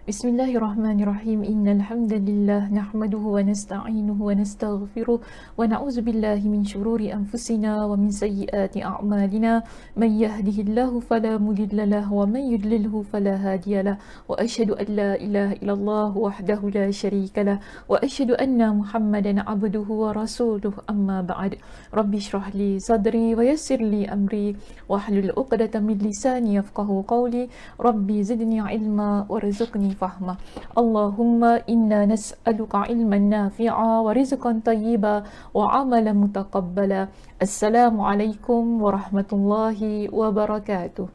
Bismillahirrahmanirrahim. Innal hamdalillah nahmaduhu wa nasta'inuhu wa nastaghfiruh wa na'udzu billahi min shururi anfusina wa min sayyiati a'malina. Man yahdihillahu fala mudilla lahu wa man yudlilhu fala hadiyalah. Wa asyhadu an la ilaha illallah wahdahu la syarika lah wa asyhadu anna Muhammadan 'abduhu wa rasuluh. Amma ba'd. Rabbi shrah li sadri wa yassir li amri wahlul 'uqdatam min lisani yafqahu qawli. Rabbi zidni ilma warzuqni fahma. Allahumma inna nas'aluka ilman nafi'a wa rizqan tayyiba wa amalan mutaqabbala. Assalamualaikum warahmatullahi wabarakatuh.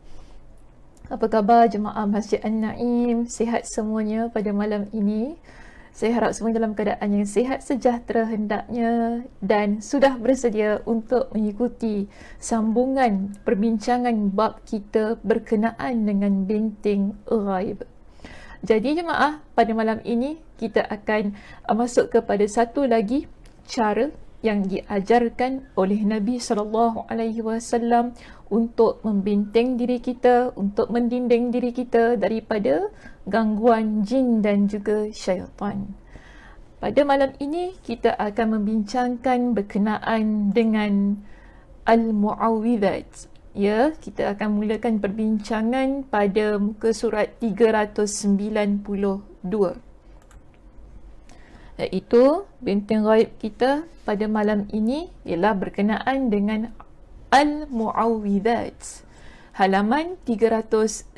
Apa khabar jemaah Masjid An-Naim? Sihat semuanya pada malam ini? Saya harap semua dalam keadaan yang sihat sejahtera hendaknya dan sudah bersedia untuk mengikuti sambungan perbincangan bab kita berkenaan dengan benteng ghaib. Jadi jemaah, pada malam ini kita akan masuk kepada satu lagi cara yang diajarkan oleh Nabi SAW untuk membenteng diri kita, untuk mendinding diri kita daripada gangguan jin dan juga syaitan. Pada malam ini kita akan membincangkan berkenaan dengan Al-Mu'awwidhat. Ya, kita akan mulakan perbincangan pada muka surat 392. Iaitu benteng ghaib kita pada malam ini ialah berkenaan dengan Al-Mu'awwidhat. Halaman 392.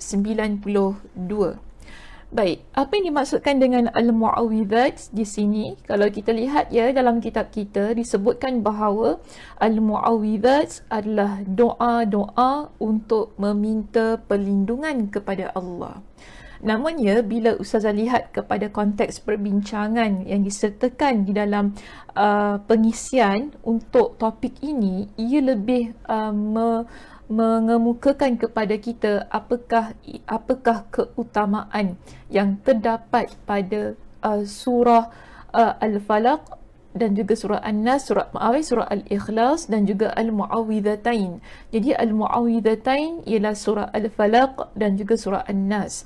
Baik, apa yang dimaksudkan dengan Al-Mu'awwidhat di sini? Kalau kita lihat ya, dalam kitab kita disebutkan bahawa Al-Mu'awwidhat adalah doa-doa untuk meminta perlindungan kepada Allah. Namanya, bila Ustazah lihat kepada konteks perbincangan yang disertakan di dalam pengisian untuk topik ini, ia lebih mengemukakan kepada kita apakah keutamaan yang terdapat pada surah Al-Falaq dan juga surah An-Nas, surah Al-Ikhlas dan juga Al-Mu'awwidhatain. Jadi Al-Mu'awwidhatain ialah surah Al-Falaq dan juga surah An-Nas.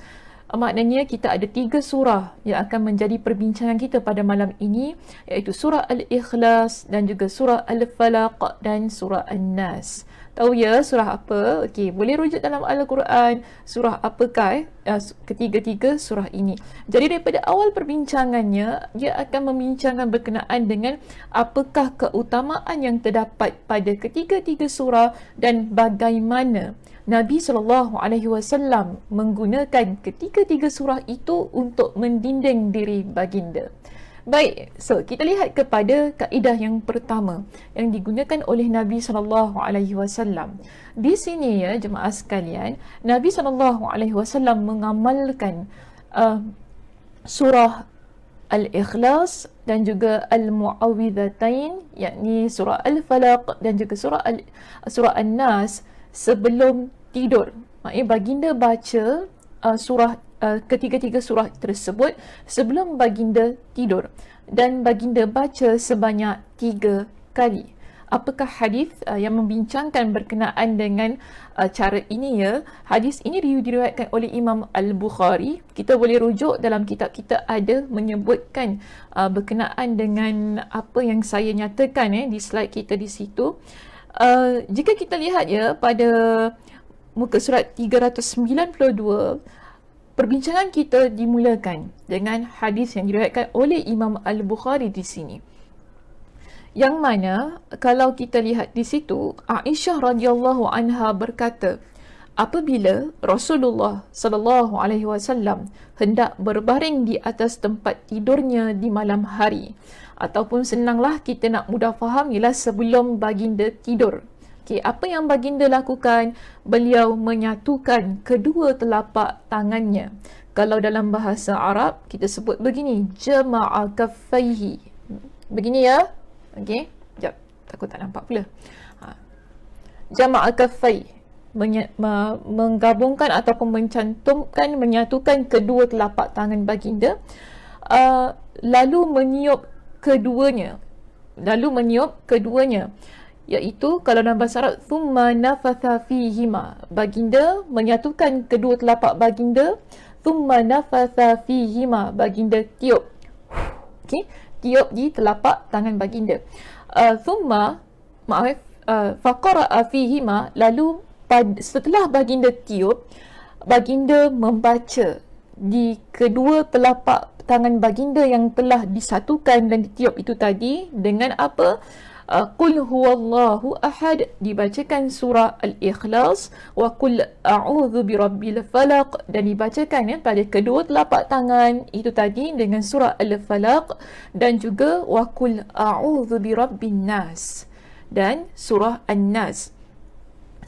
Maknanya kita ada 3 surah yang akan menjadi perbincangan kita pada malam ini, iaitu surah Al-Ikhlas dan juga surah Al-Falaq dan surah An-Nas. Tahu ya surah apa? Okey, boleh rujuk dalam Al-Quran surah apakah ketiga-tiga surah ini. Jadi daripada awal perbincangannya, dia akan membincangkan berkenaan dengan apakah keutamaan yang terdapat pada ketiga-tiga surah dan bagaimana Nabi SAW menggunakan ketiga-tiga surah itu untuk mendinding diri baginda. Baik, so kita lihat kepada kaedah yang pertama yang digunakan oleh Nabi SAW. Di sini ya jemaah sekalian, Nabi SAW mengamalkan surah Al-Ikhlas dan juga Al-Mu'awwidhatain, yakni surah Al-Falaq dan juga surah An-Nas sebelum tidur. Maknanya baginda baca ketiga-tiga surah tersebut sebelum baginda tidur, dan baginda baca sebanyak 3 kali. Apakah hadis yang membincangkan berkenaan dengan cara ini ya? Hadis ini diriwayatkan oleh Imam Al-Bukhari. Kita boleh rujuk dalam kitab kita, ada menyebutkan berkenaan dengan apa yang saya nyatakan di slide kita di situ. Jika kita lihat ya pada muka surat 392, perbincangan kita dimulakan dengan hadis yang diriwayatkan oleh Imam Al-Bukhari di sini. Yang mana kalau kita lihat di situ, Aisyah radhiyallahu anha berkata, apabila Rasulullah sallallahu alaihi wasallam hendak berbaring di atas tempat tidurnya di malam hari, ataupun senanglah kita nak mudah faham ialah sebelum baginda tidur. Okay, apa yang baginda lakukan? Beliau menyatukan kedua telapak tangannya. Kalau dalam bahasa Arab kita sebut begini, jama'a kaffaihi. Begini ya. Okey, jap, takut tak nampak pula. Jama'a kaffai, menggabungkan ataupun menyatukan kedua telapak tangan baginda, lalu meniup keduanya. Iaitu kalau dalam bahasa Arab, thumma nafatha fihima, baginda menyatukan kedua telapak baginda, thumma nafatha fihima, baginda tiup. Okey, tiup di telapak tangan baginda. Thumma, faqara'a fihima, lalu setelah baginda tiup, baginda membaca di kedua telapak tangan baginda yang telah disatukan dan ditiup itu tadi dengan apa? Qul huwallahu ahad, dibacakan surah Al-Ikhlas, wa qul a'udzu birabbil falaq, dan dibacakan pada kedua telapak tangan itu tadi dengan surah Al-Falaq, dan juga wa qul a'udzu birabbin nas dan surah An-Nas.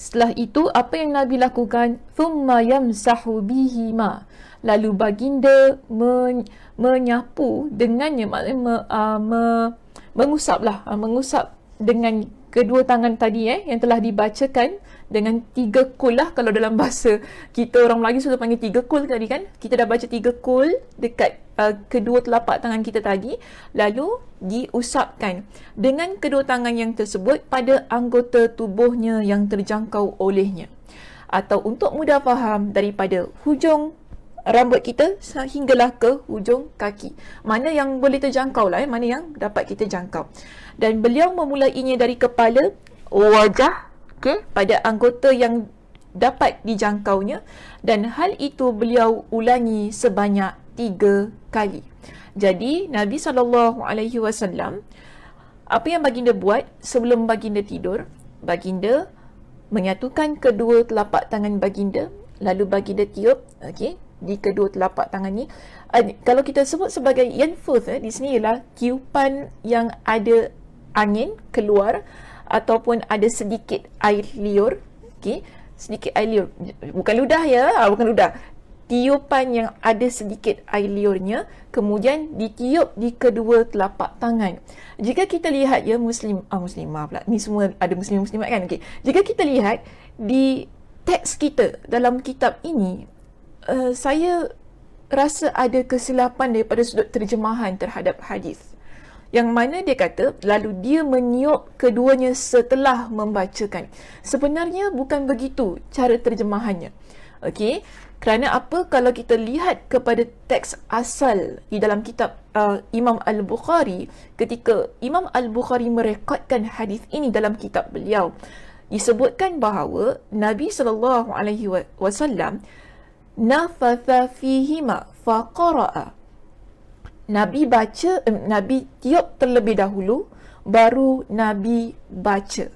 Setelah itu apa yang Nabi lakukan? Thumma yamsahu bihima, lalu baginda menyapu dengannya, maknanya mengusap dengan kedua tangan tadi yang telah dibacakan dengan 3 kul lah. Kalau dalam bahasa kita orang Melayu sudah panggil 3 kul tadi kan, kita dah baca 3 kul dekat kedua telapak tangan kita tadi, lalu diusapkan dengan kedua tangan yang tersebut pada anggota tubuhnya yang terjangkau olehnya, atau untuk mudah faham, daripada hujung rambut kita sehinggalah ke hujung kaki. Mana yang boleh terjangkau lah, mana yang dapat kita jangkau. Dan beliau memulainya dari kepala, wajah, pada anggota yang dapat dijangkaunya, dan hal itu beliau ulangi sebanyak 3 kali. Jadi Nabi SAW, apa yang baginda buat sebelum baginda tidur? Baginda menyatukan kedua telapak tangan baginda, lalu baginda tiup, di kedua telapak tangan ni. Kalau kita sebut sebagai yanfuth, di sini ialah tiupan yang ada angin keluar ataupun ada sedikit air liur. Sedikit air liur, bukan ludah bukan ludah, tiupan yang ada sedikit air liurnya, kemudian ditiup di kedua telapak tangan. Jika kita lihat muslimah pula, ni semua ada muslimat kan. Jika kita lihat di teks kita dalam kitab ini, saya rasa ada kesilapan daripada sudut terjemahan terhadap hadis, yang mana dia kata lalu dia meniup keduanya setelah membacakan. Sebenarnya bukan begitu cara terjemahannya. Kerana apa? Kalau kita lihat kepada teks asal di dalam kitab Imam Al-Bukhari, ketika Imam Al-Bukhari merekodkan hadis ini dalam kitab beliau, disebutkan bahawa Nabi SAW nafatha fihima faqara'a, Nabi tiup terlebih dahulu baru Nabi baca.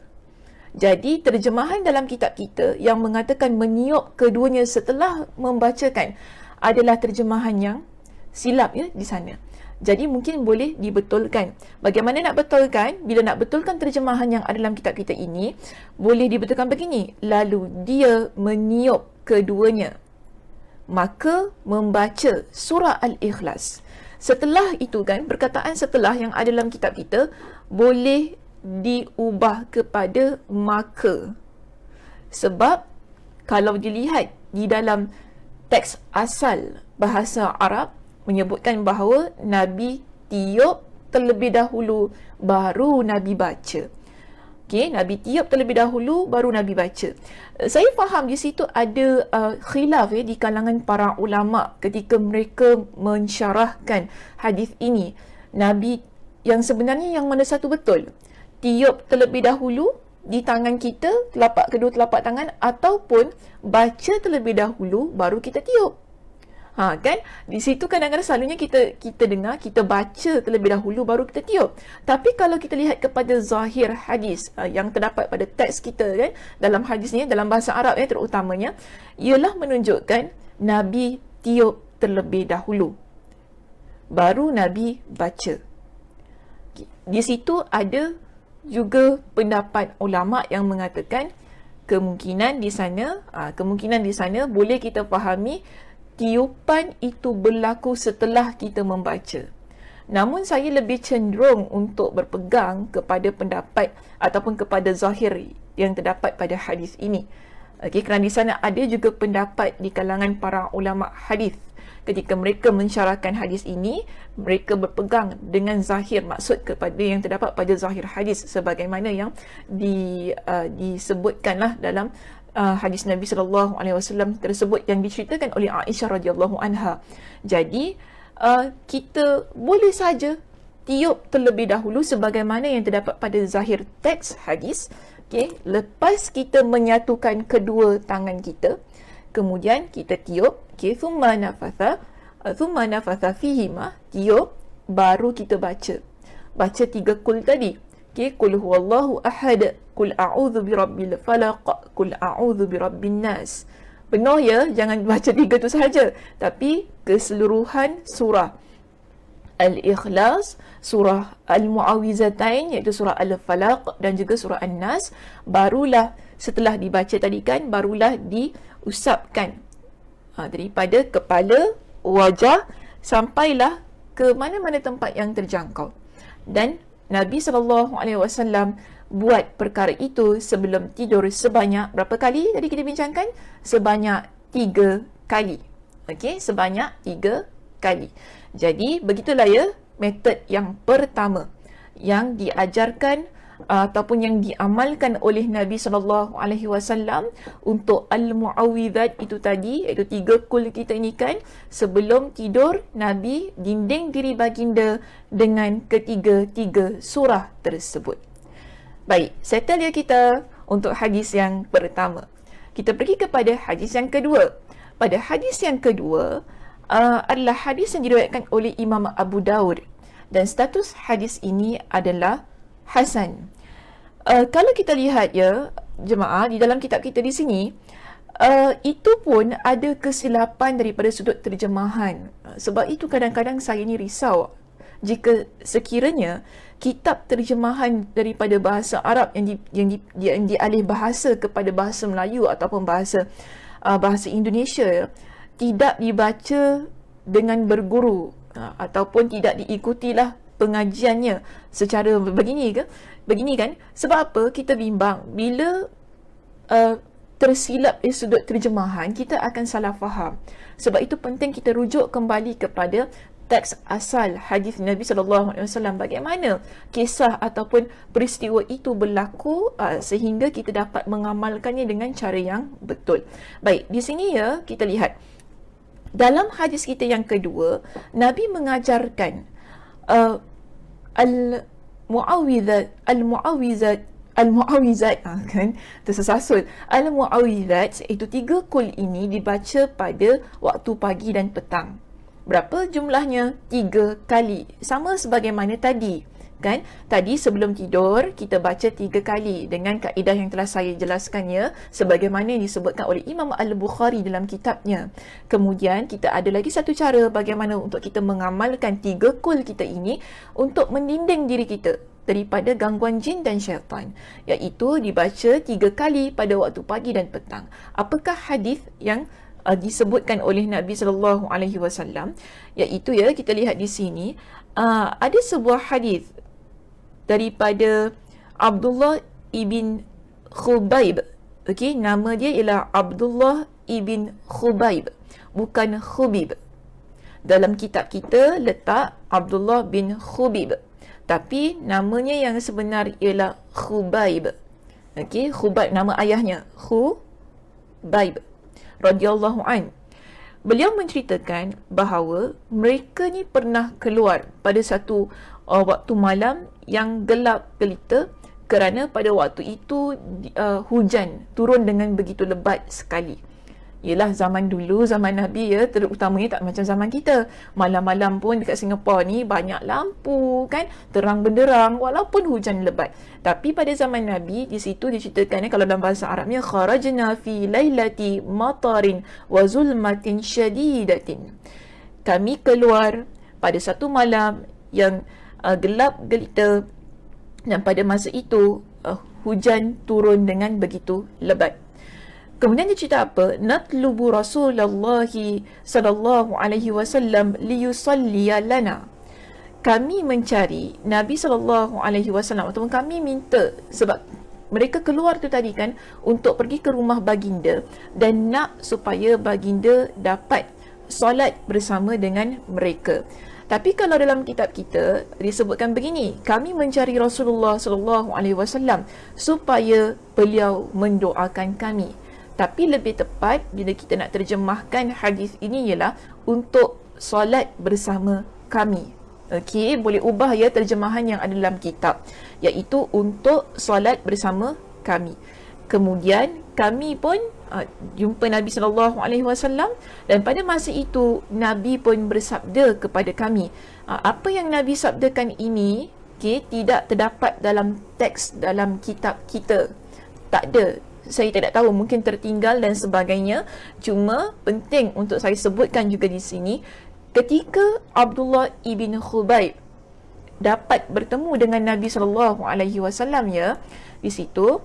Jadi terjemahan dalam kitab kita yang mengatakan meniup keduanya setelah membacakan adalah terjemahan yang silap di sana. Jadi mungkin boleh dibetulkan. Bagaimana nak betulkan? Bila nak betulkan terjemahan yang ada dalam kitab kita ini, boleh dibetulkan begini. Lalu dia meniup keduanya, maka membaca surah Al-Ikhlas. Setelah itu kan, perkataan setelah yang ada dalam kitab kita boleh diubah kepada maka. Sebab kalau dilihat di dalam teks asal bahasa Arab menyebutkan bahawa Nabi tiup terlebih dahulu baru Nabi baca. Nabi tiup terlebih dahulu baru Nabi baca. Saya faham di situ ada khilaf di kalangan para ulama ketika mereka mensyarahkan hadis ini. Nabi yang sebenarnya yang mana satu betul? Tiup terlebih dahulu di tangan kita, kedua telapak tangan, ataupun baca terlebih dahulu baru kita tiup. Kan? Di situ kadang-kadang selalunya kita dengar, kita baca terlebih dahulu baru kita tiup. Tapi kalau kita lihat kepada zahir hadis yang terdapat pada teks kita kan, dalam hadis ni, dalam bahasa Arab terutamanya, ialah menunjukkan Nabi tiup terlebih dahulu baru Nabi baca. Di situ ada juga pendapat ulama yang mengatakan kemungkinan di sana boleh kita fahami tiupan itu berlaku setelah kita membaca. Namun saya lebih cenderung untuk berpegang kepada pendapat ataupun kepada zahir yang terdapat pada hadis ini. Kerana di sana ada juga pendapat di kalangan para ulama hadis. Ketika mereka mensyarahkan hadis ini, mereka berpegang dengan zahir, maksud kepada yang terdapat pada zahir hadis sebagaimana yang disebutkanlah dalam hadis Nabi sallallahu alaihi wasallam tersebut yang diceritakan oleh Aisyah radhiyallahu anha. Jadi kita boleh saja tiup terlebih dahulu sebagaimana yang terdapat pada zahir teks hadis. Okey, lepas kita menyatukan kedua tangan kita, kemudian kita tiup, okey, thumma nafatha fihima, tiup, baru kita baca 3 kul tadi. Okey, qul huwallahu ahad, qul a'udzu birabbil falaq, qul a'udzu birabbin nas. Benar ya, jangan baca 3 tu sahaja, tapi keseluruhan surah Al-Ikhlas, surah Al-Mu'awizatain iaitu surah Al-Falaq dan juga surah An-Nas, barulah setelah dibaca tadi kan, barulah diusapkan daripada kepala, wajah sampailah ke mana-mana tempat yang terjangkau. Dan Nabi SAW buat perkara itu sebelum tidur sebanyak berapa kali tadi kita bincangkan? Sebanyak 3 kali. Okey, sebanyak 3 kali. Jadi begitulah ya metod yang pertama yang diajarkan ataupun yang diamalkan oleh Nabi SAW untuk al-mu'awwidzat itu tadi, iaitu 3 kul kita ini kan. Sebelum tidur, Nabi dinding diri baginda dengan ketiga-tiga surah tersebut. Baik, settle ya kita untuk hadis yang pertama. Kita pergi kepada hadis yang kedua. Pada hadis yang kedua adalah hadis yang diriwayatkan oleh Imam Abu Daud dan status hadis ini adalah hasan. Kalau kita lihat ya jemaah, di dalam kitab kita di sini itu pun ada kesilapan daripada sudut terjemahan. Sebab itu kadang-kadang saya ni risau jika sekiranya kitab terjemahan daripada bahasa Arab yang dialih bahasa kepada bahasa Melayu ataupun bahasa Indonesia tidak dibaca dengan berguru ataupun tidak diikutilah pengajiannya secara begini kan? Sebab apa? Kita bimbang bila tersilap dari sudut terjemahan, kita akan salah faham. Sebab itu penting kita rujuk kembali kepada teks asal hadis Nabi SAW, bagaimana kisah ataupun peristiwa itu berlaku sehingga kita dapat mengamalkannya dengan cara yang betul. Baik, di sini ya kita lihat dalam hadis kita yang kedua, Nabi mengajarkan al-mu'awwizat kan, tersesasul. Al-mu'awwizat itu 3 kul ini dibaca pada waktu pagi dan petang. Berapa jumlahnya? 3 kali. Sama sebagaimana tadi kan? Tadi sebelum tidur kita baca 3 kali dengan kaedah yang telah saya jelaskannya sebagaimana yang disebutkan oleh Imam Al-Bukhari dalam kitabnya. Kemudian kita ada lagi satu cara bagaimana untuk kita mengamalkan 3 kul kita ini untuk mendinding diri kita daripada gangguan jin dan syaitan, iaitu dibaca 3 kali pada waktu pagi dan petang. Apakah hadis yang disebutkan oleh Nabi SAW? Iaitu ya, kita lihat di sini ada sebuah hadis daripada Abdullah ibn Khubaib. Okey, nama dia ialah Abdullah ibn Khubaib, bukan Khubib. Dalam kitab kita letak Abdullah bin Khubib, tapi namanya yang sebenar ialah Khubaib. Okey, Khubaib nama ayahnya, Khubaib radhiyallahu an. Beliau menceritakan bahawa mereka ni pernah keluar pada satu waktu malam yang gelap gelita kerana pada waktu itu hujan turun dengan begitu lebat sekali. Yelah, zaman dulu, zaman Nabi ya, terutamanya tak macam zaman kita. Malam-malam pun dekat Singapura ni banyak lampu kan, terang benderang walaupun hujan lebat. Tapi pada zaman Nabi, di situ diceritakan kalau dalam bahasa Arabnya, kharajna fi lailati matarin wa zulmatin syadidatin. Kami keluar pada satu malam yang gelap gelita dan pada masa itu hujan turun dengan begitu lebat. Kemudian dia cerita apa? Natlubu Rasulullah sallallahu alaihi wasallam liyusalliya lana. Kami mencari Nabi sallallahu alaihi wasallam ataupun kami minta, sebab mereka keluar tu tadi kan untuk pergi ke rumah baginda dan nak supaya baginda dapat solat bersama dengan mereka. Tapi kalau dalam kitab kita disebutkan begini, kami mencari Rasulullah sallallahu alaihi wasallam supaya beliau mendoakan kami. Tapi lebih tepat bila kita nak terjemahkan hadis ini ialah untuk solat bersama kami. Okey, boleh ubah ya terjemahan yang ada dalam kitab, iaitu untuk solat bersama kami. Kemudian kami pun jumpa Nabi SAW, dan pada masa itu Nabi pun bersabda kepada kami. Apa yang Nabi sabdakan ini tidak terdapat dalam teks dalam kitab kita. Tak ada. Saya tidak tahu, mungkin tertinggal dan sebagainya. Cuma penting untuk saya sebutkan juga di sini, ketika Abdullah ibn Khubayb dapat bertemu dengan Nabi SAW ya, di situ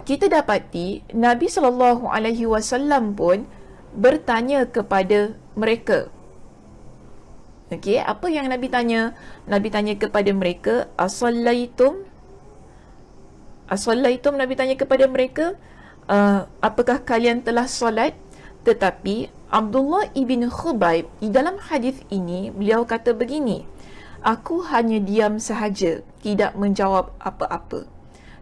kita dapati Nabi SAW pun bertanya kepada mereka. Okey, apa yang Nabi tanya? Nabi tanya kepada mereka, As-sallaitum? As-sallaitum, Nabi tanya kepada mereka, apakah kalian telah solat? Tetapi Abdullah ibn Khubayb di dalam hadis ini, beliau kata begini, aku hanya diam sahaja, tidak menjawab apa-apa.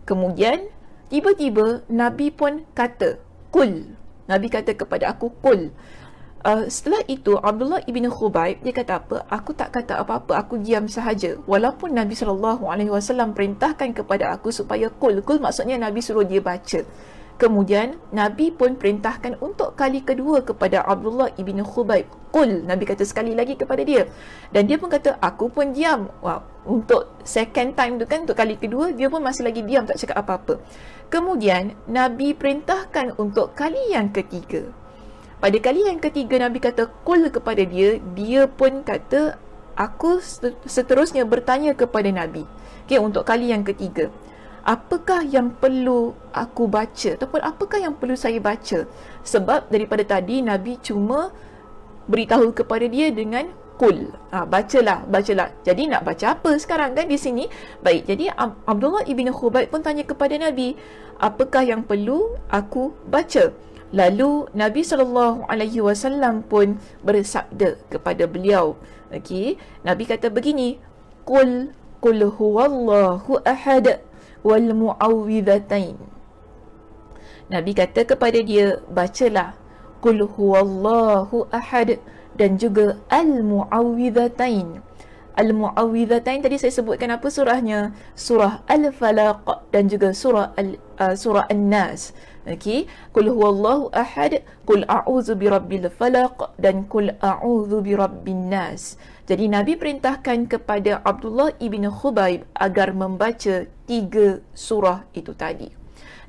Kemudian tiba-tiba Nabi pun kata, Qul. Nabi kata kepada aku, Qul. Setelah itu Abdullah ibn Khubayb dia kata apa? Aku tak kata apa-apa, aku diam sahaja. Walaupun Nabi SAW perintahkan kepada aku supaya Qul. Qul maksudnya Nabi suruh dia baca. Kemudian Nabi pun perintahkan untuk kali kedua kepada Abdullah ibn Khubayb, Qul. Nabi kata sekali lagi kepada dia. Dan dia pun kata, aku pun diam. Wow. Untuk second time tu kan, untuk kali kedua, dia pun masih lagi diam, tak cakap apa-apa. Kemudian Nabi perintahkan untuk kali yang ketiga. Pada kali yang ketiga Nabi kata Qul kepada dia, dia pun kata, aku seterusnya bertanya kepada Nabi. Okay, untuk kali yang ketiga, apakah yang perlu aku baca, ataupun apakah yang perlu saya baca? Sebab daripada tadi Nabi cuma beritahu kepada dia dengan Qul. Bacalah. Jadi nak baca apa sekarang kan di sini? Baik, jadi Abdullah ibn Khubayb pun tanya kepada Nabi, apakah yang perlu aku baca? Lalu Nabi SAW pun bersabda kepada beliau. Okey, Nabi kata begini, Qul huwallahu ahad wal mu'awwidhatain. Nabi kata kepada dia, bacalah Qul huwallahu ahad dan juga al-mu'awwidhatain. Al-mu'awwidhatain tadi saya sebutkan apa surahnya? Surah Al-Falaq dan juga surah An-Nas. Okey, Qul huwallahu ahad, Qul a'udzu birabbil falaq dan Qul a'udzu birabbin nas. Jadi Nabi perintahkan kepada Abdullah ibn Khubayb agar membaca 3 surah itu tadi.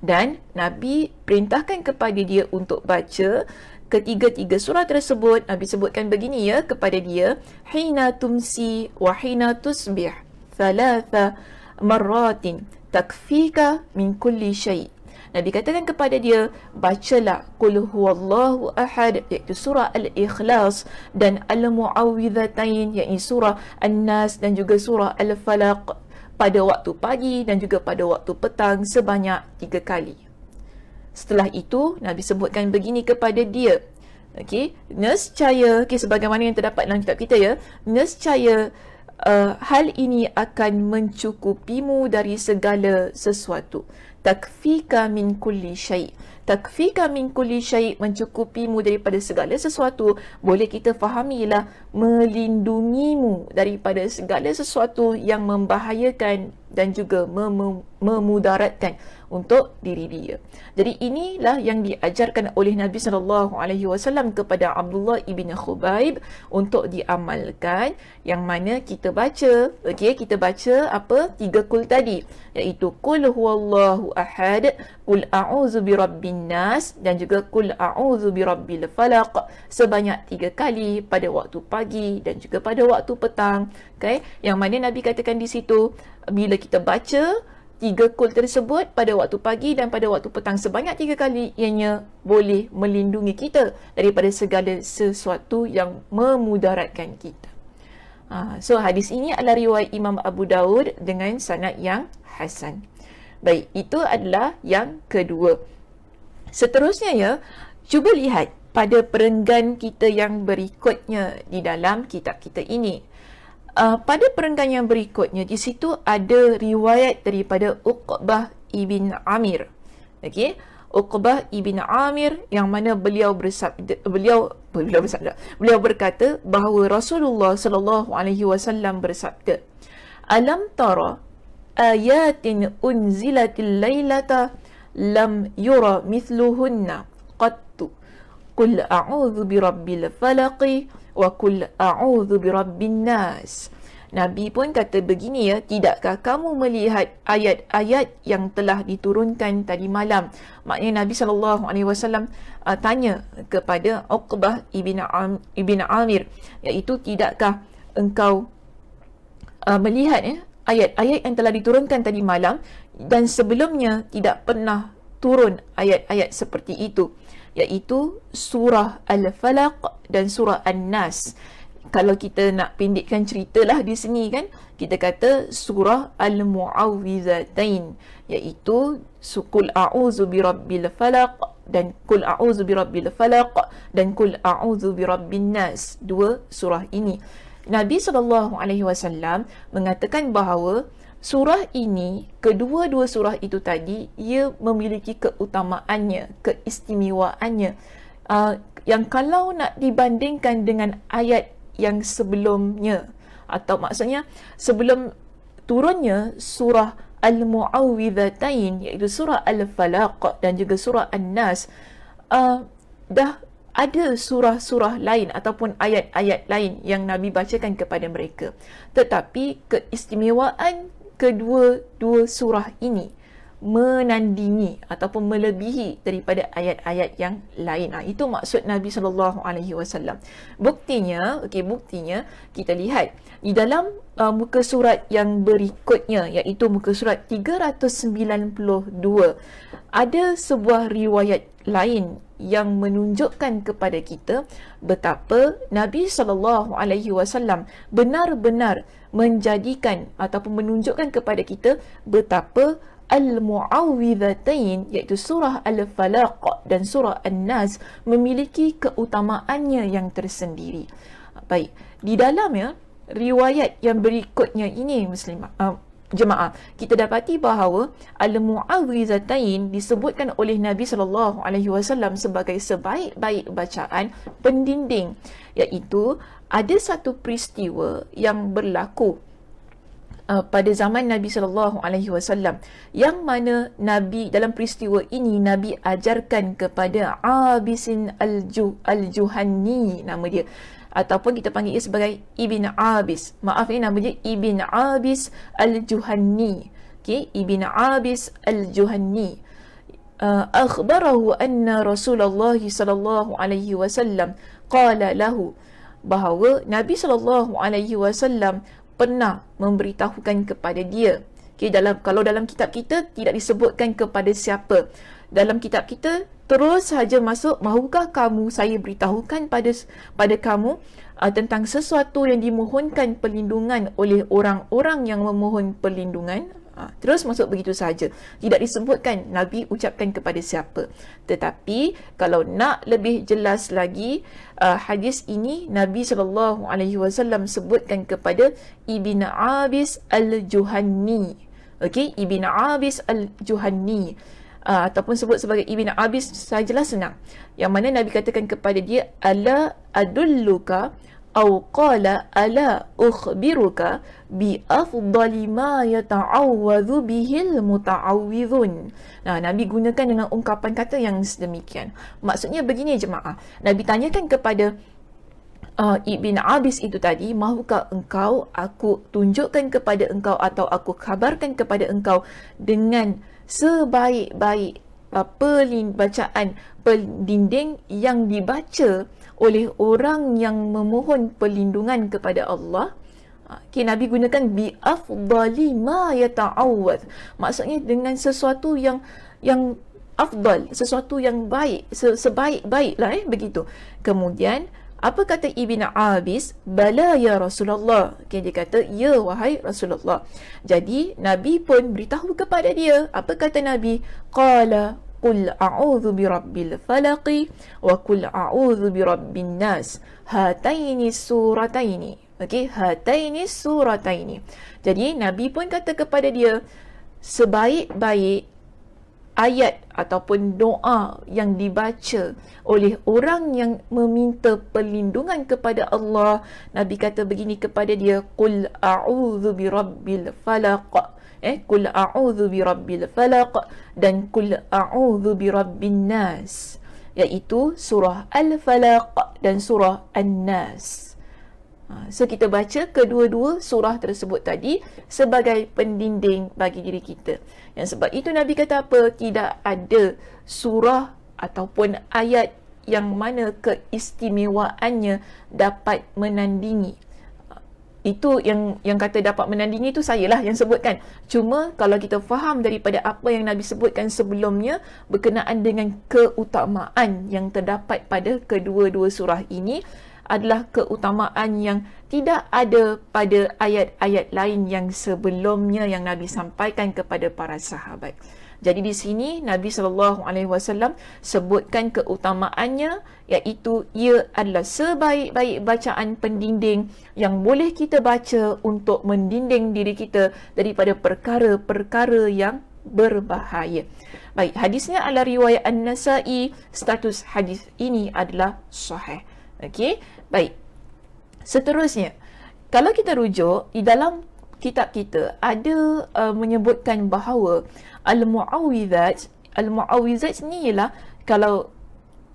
Dan Nabi perintahkan kepada dia untuk baca ketiga-tiga surah tersebut. Nabi sebutkan begini ya kepada dia, hina tumsi wa hina tusbih thalatha marratin takfika min kulli syai'. Nabi katakan kepada dia, bacalah Qul huwallahu ahad, iaitu surah Al-Ikhlas, dan Al-Mu'awwidhatain, iaitu surah An-Nas dan juga surah Al-Falaq, pada waktu pagi dan juga pada waktu petang sebanyak 3 kali. Setelah itu Nabi sebutkan begini kepada dia, okey, nescaya, sebagaimana yang terdapat dalam kitab kita ya, nescaya hal ini akan mencukupimu dari segala sesuatu. Takfika min kulli syai'. Takfika min kulli syai', mencukupimu daripada segala sesuatu. Boleh kita fahami ialah melindungimu daripada segala sesuatu yang membahayakan dan juga memudaratkan untuk diri dia. Jadi inilah yang diajarkan oleh Nabi SAW kepada Abdullah ibn Khubayb untuk diamalkan, yang mana kita baca, okey, kita baca apa? 3 Qul tadi, iaitu Qul huwallahu ahad, Qul a'udzu birabbin nas dan juga Qul a'udzu birabbil falaq sebanyak 3 kali pada waktu pagi dan juga pada waktu petang. Okey, yang mana Nabi katakan di situ, bila kita baca 3 Qul tersebut pada waktu pagi dan pada waktu petang sebanyak 3 kali, ianya boleh melindungi kita daripada segala sesuatu yang memudaratkan kita. So hadis ini adalah riwayat Imam Abu Daud dengan sanad yang hasan. Baik, itu adalah yang kedua. Seterusnya ya, cuba lihat pada perenggan kita yang berikutnya di dalam kitab kita ini. pada perenggan yang berikutnya, di situ ada riwayat daripada Uqbah ibn Amir. Okey, Uqbah ibn Amir yang mana beliau berkata bahawa Rasulullah sallallahu alaihi wasallam bersabda, "Alam tara ayatin unzilatil lailata lam yura mithluhunna qattu. Qul a'udzu birabbil falaq wa qul a'udzu birabbin nas." Nabi pun kata begini ya, tidakkah kamu melihat ayat-ayat yang telah diturunkan tadi malam? Maknanya Nabi SAW tanya kepada Uqbah ibn Amir, iaitu tidakkah engkau melihat ayat-ayat yang telah diturunkan tadi malam dan sebelumnya tidak pernah turun ayat-ayat seperti itu, iaitu surah Al-Falaq dan surah An-Nas. Kalau kita nak pendekkan ceritalah di sini kan, kita kata surah Al-Mu'awwidhatain, iaitu Qul a'udzu birabbil falaq dan Qul a'udzu birabbil falaq dan Qul a'udzu birabbin nas. Dua surah ini Nabi SAW mengatakan bahawa surah ini, kedua-dua surah itu tadi, ia memiliki keutamaannya, keistimewaannya, yang kalau nak dibandingkan dengan ayat yang sebelumnya, atau maksudnya sebelum turunnya surah Al-Mu'awwidhatain, iaitu surah Al-Falaq dan juga surah An-Nas, dah ada surah-surah lain ataupun ayat-ayat lain yang Nabi bacakan kepada mereka. Tetapi keistimewaan kedua-dua surah ini menandingi ataupun melebihi daripada ayat-ayat yang lain. Itu maksud Nabi SAW. Buktinya kita lihat di dalam muka surat yang berikutnya, iaitu muka surat 392, ada sebuah riwayat lain yang menunjukkan kepada kita betapa Nabi SAW benar-benar menjadikan ataupun menunjukkan kepada kita betapa Al-Mu'awwidhatain, iaitu surah Al-Falaq dan surah An-Nas, memiliki keutamaannya yang tersendiri. Baik, di dalamnya riwayat yang berikutnya ini jemaah, kita dapati bahawa Al-Mu'awwidhatain disebutkan oleh Nabi SAW sebagai sebaik-baik bacaan pendinding, iaitu ada satu peristiwa yang berlaku pada zaman Nabi SAW, yang mana Nabi dalam peristiwa ini Nabi ajarkan kepada Abisin Al-Juhanni, nama dia, ataupun kita panggil dia sebagai Ibn Abis. Maaf, nama dia Ibn Abis Al-Juhanni. Okay? Ibn Abis Al-Juhanni. Akhbarahu anna Rasulullah sallallahu alaihi wasallam qala lahu, bahawa Nabi sallallahu alaihi wasallam pernah memberitahukan kepada dia. Okay, kalau dalam kitab kita tidak disebutkan kepada siapa. Dalam kitab kita terus saja masuk, mahukah kamu saya beritahukan pada kamu tentang sesuatu yang dimohonkan perlindungan oleh orang-orang yang memohon perlindungan. Terus masuk begitu saja, tidak disebutkan Nabi ucapkan kepada siapa. Tetapi kalau nak lebih jelas lagi, hadis ini Nabi SAW sebutkan kepada Ibn Abis Al-Juhanni. Okey, Ibn Abis Al-Juhanni, ataupun sebut sebagai Ibn Abis sajalah senang. Yang mana Nabi katakan kepada dia, ala adulluka atau qala ala ukhbiruka bi afdali ma yata'awwadhu bihil muta'awwidhun. Nabi gunakan dengan ungkapan kata yang sedemikian. Maksudnya begini jemaah, Nabi tanyakan kepada Ibn Abis itu tadi, mahukah engkau aku tunjukkan kepada engkau atau aku kabarkan kepada engkau dengan sebaik-baik bacaan pendinding yang dibaca oleh orang yang memohon perlindungan kepada Allah. Okay, Nabi gunakan bi afdali ma yata'awwadh, maksudnya dengan sesuatu yang afdal, sesuatu yang baik, sebaik-baiklah begitu. Kemudian apa kata Ibn Abis? Bala ya Rasulullah. Okay, dia kata, ya wahai Rasulullah. Jadi Nabi pun beritahu kepada dia. Apa kata Nabi? Qala qul a'udzu birabbil falaq wa qul a'udzu birabbin nas, hataini surataini. Okey, hataini surataini. Jadi Nabi pun kata kepada dia, sebaik-baik ayat ataupun doa yang dibaca oleh orang yang meminta perlindungan kepada Allah, Nabi kata begini kepada dia, qul a'udzu birabbil falaq, qul a'udzu birabbil falaq dan qul a'udzu birabbin nas, iaitu surah Al-Falaq dan surah An-Nas. So kita baca kedua-dua surah tersebut tadi sebagai pendinding bagi diri kita. Yang sebab itu Nabi kata apa? Tidak ada surah ataupun ayat yang mana keistimewaannya dapat menandingi. Itu yang kata dapat menandingi itu saya lah yang sebutkan. Cuma kalau kita faham daripada apa yang Nabi sebutkan sebelumnya berkenaan dengan keutamaan yang terdapat pada kedua-dua surah ini, adalah keutamaan yang tidak ada pada ayat-ayat lain yang sebelumnya yang Nabi sampaikan kepada para sahabat. Jadi di sini Nabi SAW sebutkan keutamaannya, iaitu ia adalah sebaik-baik bacaan pendinding yang boleh kita baca untuk mendinding diri kita daripada perkara-perkara yang berbahaya. Baik, hadisnya adalah riwayat An-Nasa'i, status hadis ini adalah sahih. Okey, baik. Seterusnya, kalau kita rujuk di dalam kitab kita ada menyebutkan bahawa al-mu'awwidhat ni ialah, kalau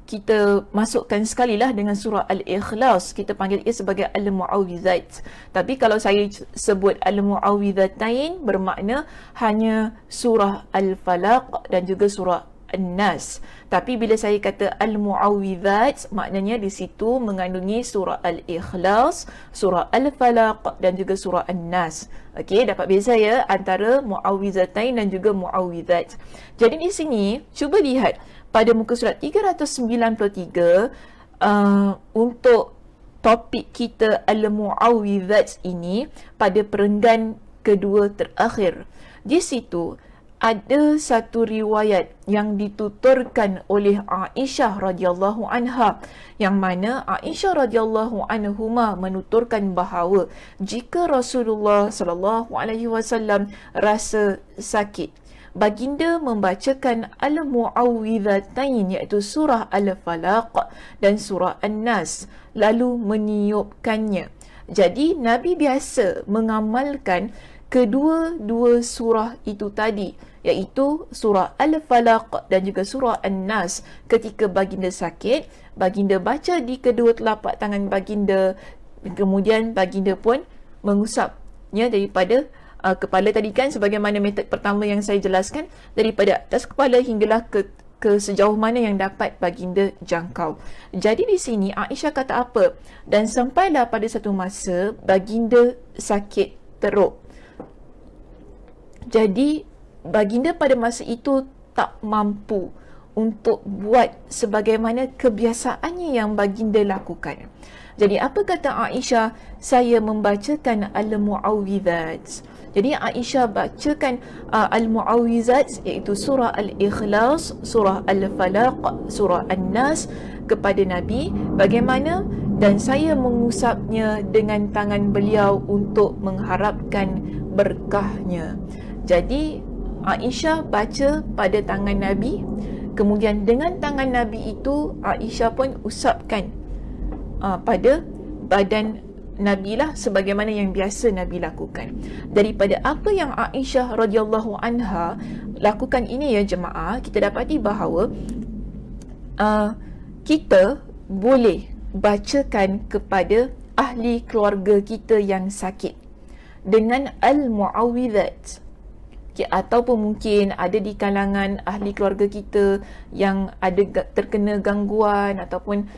kita masukkan sekali lah dengan surah Al-Ikhlas, kita panggil ia sebagai al-mu'awwidhat. Tapi kalau saya sebut al-mu'awwidhatain, bermakna hanya surah Al-Falaq dan juga surah An-Nas. Tapi bila saya kata al-mu'awwidhat, maknanya di situ mengandungi surah Al-Ikhlas, surah Al-Falaq dan juga surah An-Nas. Okey, dapat beza ya antara mu'awwidhatain dan juga mu'awwidhat. Jadi di sini cuba lihat pada muka surat 393 untuk topik kita al-mu'awwidhat ini pada perenggan kedua terakhir. Di situ ada satu riwayat yang dituturkan oleh Aisyah radhiyallahu anha, yang mana Aisyah radhiyallahu anhuma menuturkan bahawa jika Rasulullah sallallahu alaihi wasallam rasa sakit, baginda membacakan al-mu'awwidhatain, iaitu surah Al-Falaq dan surah An-Nas, lalu meniupkannya. Jadi Nabi biasa mengamalkan kedua-dua surah itu tadi, iaitu surah Al-Falaq dan juga surah An-Nas. Ketika baginda sakit, baginda baca di kedua telapak tangan baginda, kemudian baginda pun mengusapnya daripada kepala tadi kan, sebagaimana metod pertama yang saya jelaskan, daripada atas kepala hinggalah ke sejauh mana yang dapat baginda jangkau. Jadi di sini Aisyah kata apa? Dan sampailah pada satu masa baginda sakit teruk. Jadi baginda pada masa itu tak mampu untuk buat sebagaimana kebiasaannya yang baginda lakukan. Jadi apa kata Aisyah? Saya membacakan al-mu'awwidhat. Jadi Aisyah bacakan al-mu'awwidhat, iaitu surah Al-Ikhlas, surah Al-Falaq, surah An-Nas kepada Nabi. Bagaimana? Dan saya mengusapnya dengan tangan beliau untuk mengharapkan berkahnya. Jadi Aisyah baca pada tangan Nabi, kemudian dengan tangan Nabi itu Aisyah pun usapkan pada badan Nabi lah, sebagaimana yang biasa Nabi lakukan. Daripada apa yang Aisyah radhiyallahu anha lakukan ini ya jemaah, kita dapati bahawa kita boleh bacakan kepada ahli keluarga kita yang sakit dengan al-mu'awwidhat. Ataupun mungkin ada di kalangan ahli keluarga kita yang ada terkena gangguan ataupun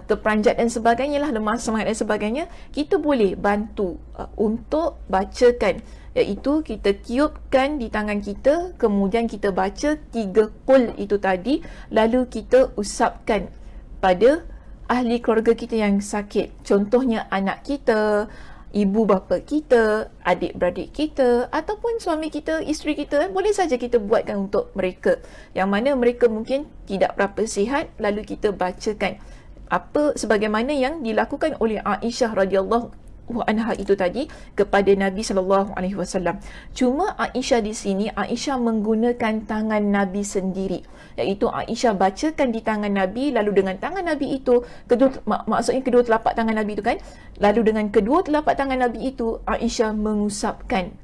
terperanjat dan sebagainya lah, lemah semangat dan sebagainya, kita boleh bantu untuk bacakan, iaitu kita tiupkan di tangan kita, kemudian kita baca 3 qul itu tadi, lalu kita usapkan pada ahli keluarga kita yang sakit. Contohnya anak kita, ibu bapa kita, adik-beradik kita, ataupun suami kita, isteri kita, boleh saja kita buatkan untuk mereka yang mana mereka mungkin tidak berapa sihat, lalu kita bacakan apa sebagaimana yang dilakukan oleh Aisyah radhiyallahu anha itu tadi kepada Nabi sallallahu alaihi wasallam. Cuma Aisyah di sini, Aisyah menggunakan tangan Nabi sendiri, iaitu Aisyah bacakan di tangan Nabi, lalu dengan tangan Nabi itu maksudnya kedua telapak tangan Nabi itu kan, lalu dengan kedua telapak tangan Nabi itu Aisyah mengusapkan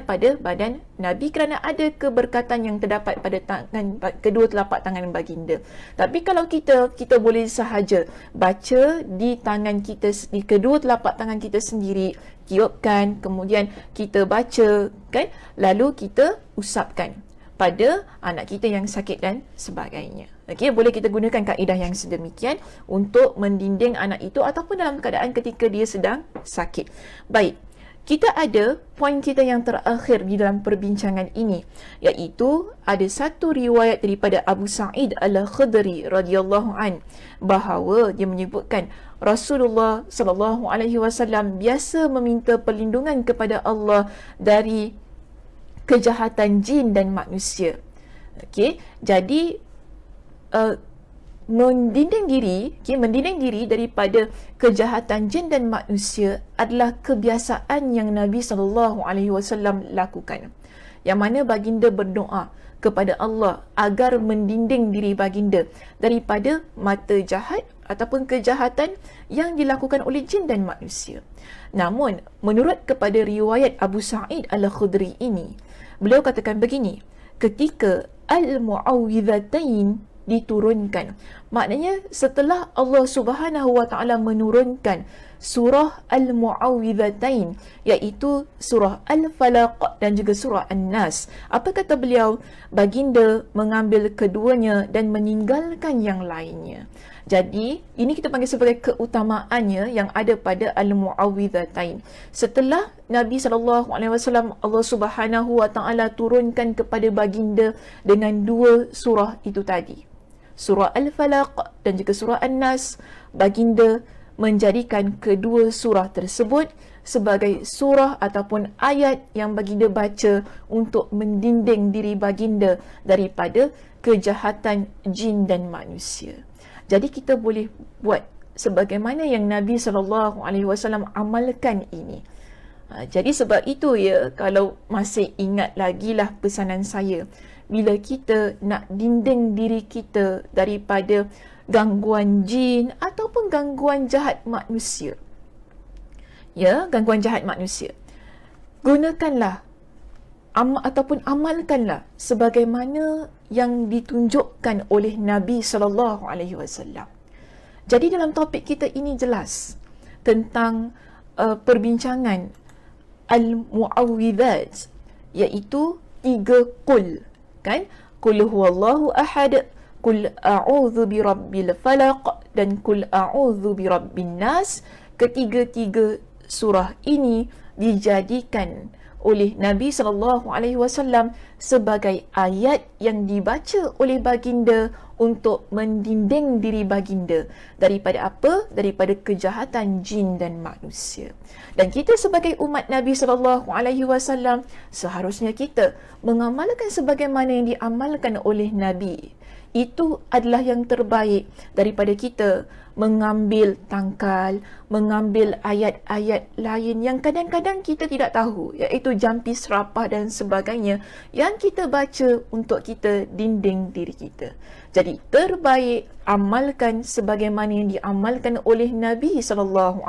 pada badan Nabi, kerana ada keberkatan yang terdapat pada tangan, kedua telapak tangan baginda. Tapi kalau kita boleh sahaja baca di tangan kita, di kedua telapak tangan kita sendiri, tiupkan, kemudian kita baca kan, lalu kita usapkan pada anak kita yang sakit dan sebagainya. Okey, boleh kita gunakan kaedah yang sedemikian untuk mendinding anak itu ataupun dalam keadaan ketika dia sedang sakit. Baik, kita ada poin kita yang terakhir di dalam perbincangan ini, iaitu ada satu riwayat daripada Abu Sa'id Al-Khudri radhiyallahu an, bahawa dia menyebutkan Rasulullah sallallahu alaihi wasallam biasa meminta perlindungan kepada Allah dari kejahatan jin dan manusia. Okey, jadi mendinding diri daripada kejahatan jin dan manusia adalah kebiasaan yang Nabi SAW lakukan, yang mana baginda berdoa kepada Allah agar mendinding diri baginda daripada mata jahat ataupun kejahatan yang dilakukan oleh jin dan manusia. Namun menurut kepada riwayat Abu Sa'id Al-Khudri ini, beliau katakan begini, ketika Al-Mu'awwidhatain diturunkan, maknanya setelah Allah Subhanahu wa taala menurunkan surah Al-Mu'awwidhatain, iaitu surah Al-Falaq dan juga surah An-Nas, apa kata beliau? Baginda mengambil keduanya dan meninggalkan yang lainnya. Jadi ini kita panggil sebagai keutamaannya yang ada pada Al-Mu'awwidhatain. Setelah Nabi SAW, Allah Subhanahu wa taala turunkan kepada baginda dengan dua surah itu tadi, surah Al-Falaq dan juga surah An-Nas, baginda menjadikan kedua surah tersebut sebagai surah ataupun ayat yang baginda baca untuk mendinding diri baginda daripada kejahatan jin dan manusia. Jadi kita boleh buat sebagaimana yang Nabi SAW amalkan ini. Jadi sebab itu ya, kalau masih ingat lagi lah pesanan saya, bila kita nak dinding diri kita daripada gangguan jin ataupun gangguan jahat manusia, ya, gangguan jahat manusia, gunakanlah ataupun amalkanlah sebagaimana yang ditunjukkan oleh Nabi SAW. Jadi dalam topik kita ini jelas tentang perbincangan Al-Mu'awwidhat, iaitu 3 qul, kan? Qul huwallahu ahad, qul a'udzu birabbil falaq dan qul a'udzu birabbin nas. Ketiga-tiga surah ini dijadikan oleh Nabi SAW sebagai ayat yang dibaca oleh baginda untuk mendinding diri baginda daripada apa? Daripada kejahatan jin dan manusia. Dan kita sebagai umat Nabi SAW seharusnya kita mengamalkan sebagaimana yang diamalkan oleh Nabi. Itu adalah yang terbaik daripada kita mengambil tangkal, mengambil ayat-ayat lain yang kadang-kadang kita tidak tahu, iaitu jampi serapah dan sebagainya yang kita baca untuk kita dinding diri kita. Jadi terbaik amalkan sebagaimana yang diamalkan oleh Nabi SAW.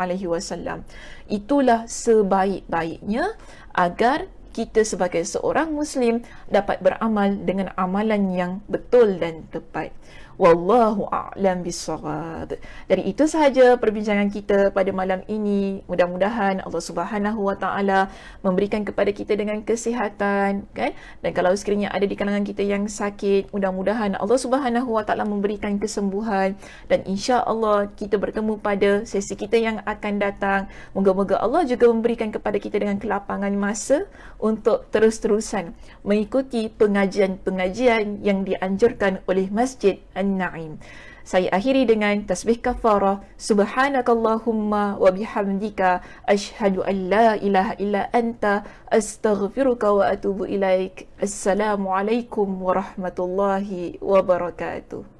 Itulah sebaik-baiknya agar kita sebagai seorang Muslim dapat beramal dengan amalan yang betul dan tepat. Wallahu a'lam bissawab. Dari itu sahaja perbincangan kita pada malam ini. Mudah-mudahan Allah Subhanahu wa taala memberikan kepada kita dengan kesihatan, kan? Dan kalau sekiranya ada di kalangan kita yang sakit, mudah-mudahan Allah Subhanahu wa taala memberikan kesembuhan, dan insya-Allah kita bertemu pada sesi kita yang akan datang. Moga-moga Allah juga memberikan kepada kita dengan kelapangan masa untuk terus-terusan mengikuti pengajian-pengajian yang dianjurkan oleh Masjid An-Naim. Saya akhiri dengan tasbih kafarah. Subhanakallahumma wa bihamdika asyhadu an la ilaha illa anta astaghfiruka wa atubu ilaik. Assalamualaikum warahmatullahi wabarakatuh.